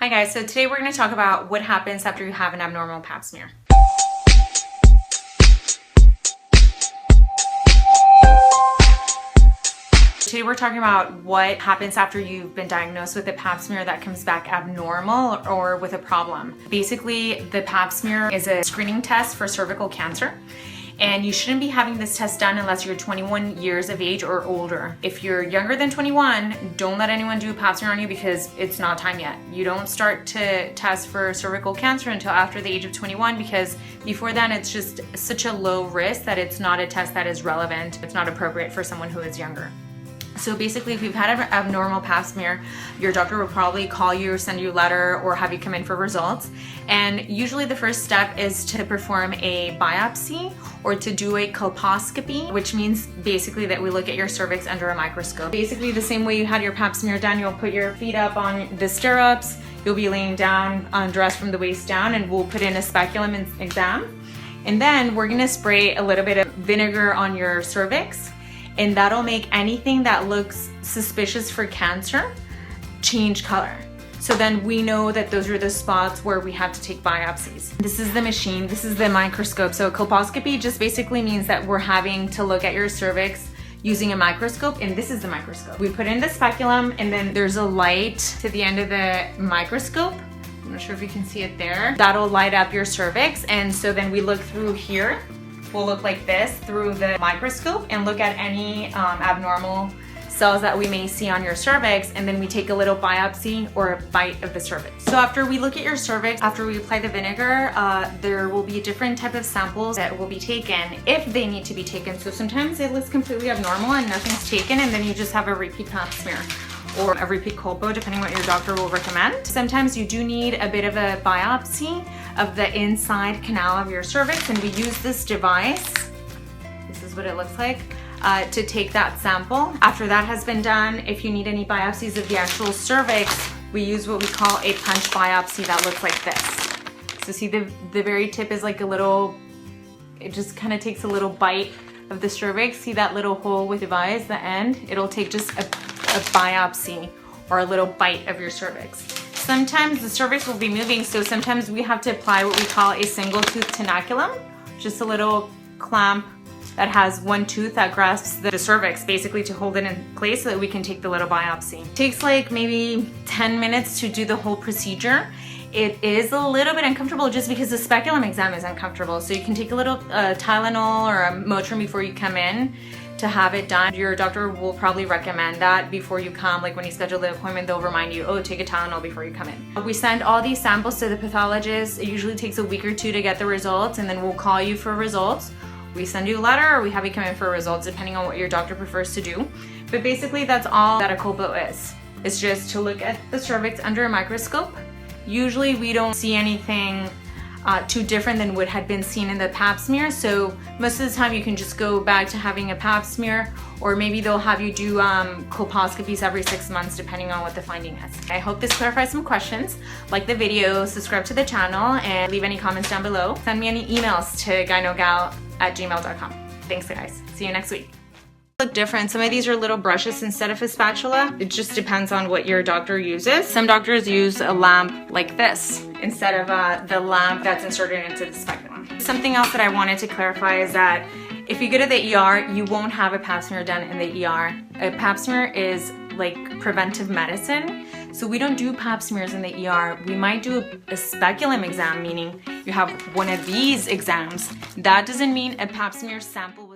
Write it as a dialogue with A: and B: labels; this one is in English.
A: Hi guys, so today we're going to talk about what happens after you have an abnormal pap smear. Today we're talking about what happens after you've been diagnosed with a pap smear that comes back abnormal or with a problem. Basically, the pap smear is a screening test for cervical cancer. And you shouldn't be having this test done unless you're 21 years of age or older. If you're younger than 21, don't let anyone do a pap smear on you because it's not time yet. You don't start to test for cervical cancer until after the age of 21 because before then it's just such a low risk that it's not a test that is relevant. It's not appropriate for someone who is younger. So basically, if you've had an abnormal pap smear, your doctor will probably call you or send you a letter or have you come in for results. And usually the first step is to perform a biopsy or to do a colposcopy, which means basically that we look at your cervix under a microscope. Basically the same way you had your pap smear done, you'll put your feet up on the stirrups, you'll be laying down, undressed from the waist down, and we'll put in a speculum exam. And then we're gonna spray a little bit of vinegar on your cervix, and that'll make anything that looks suspicious for cancer change color. So then we know that those are the spots where we have to take biopsies. This is the machine, this is the microscope. So colposcopy just basically means that we're having to look at your cervix using a microscope, and this is the microscope. We put in the speculum, and then there's a light to the end of the microscope. I'm not sure if you can see it there. That'll light up your cervix, and so then we look through here. We'll look like this through the microscope and look at any abnormal cells that we may see on your cervix, and then we take a little biopsy or a bite of the cervix. So after we look at your cervix, after we apply the vinegar, there will be a different type of samples that will be taken if they need to be taken. So sometimes it looks completely abnormal and nothing's taken, and then you just have a repeat pap smear or a repeat colpo, depending on what your doctor will recommend. Sometimes you do need a bit of a biopsy of the inside canal of your cervix, and we use this device. This is what it looks like. To take that sample. After that has been done, if you need any biopsies of the actual cervix, we use what we call a punch biopsy that looks like this. So see the very tip is like a little, it just kind of takes a little bite of the cervix. See that little hole with the device, the end? It'll take just a biopsy or a little bite of your cervix. Sometimes the cervix will be moving, so sometimes we have to apply what we call a single tooth tenaculum, just a little clamp that has one tooth that grasps the cervix, basically to hold it in place so that we can take the little biopsy. It takes like maybe 10 minutes to do the whole procedure. It is a little bit uncomfortable just because the speculum exam is uncomfortable. So you can take a little Tylenol or a Motrin before you come in to have it done. Your doctor will probably recommend that before you come. Like when you schedule the appointment, they'll remind you, oh, take a Tylenol before you come in. We send all these samples to the pathologist. It usually takes a week or two to get the results, and then we'll call you for results. We send you a letter or we have you come in for results depending on what your doctor prefers to do. But basically that's all that a colpo is. It's just to look at the cervix under a microscope. Usually we don't see anything too different than what had been seen in the pap smear. So most of the time you can just go back to having a pap smear, or maybe they'll have you do colposcopies every 6 months depending on what the finding is. I hope this clarifies some questions. Like the video, subscribe to the channel, and leave any comments down below. Send me any emails to GynoGal@gmail.com. Thanks guys, see you next week. Look different. Some of these are little brushes instead of a spatula. It just depends on what your doctor uses. Some doctors use a lamp like this instead of the lamp that's inserted into the speculum. Something else that I wanted to clarify is that if you go to the ER, you won't have a pap smear done in the ER. A pap smear is like preventive medicine. So we don't do pap smears in the ER. We might do a speculum exam, meaning you have one of these exams. That doesn't mean a pap smear sample was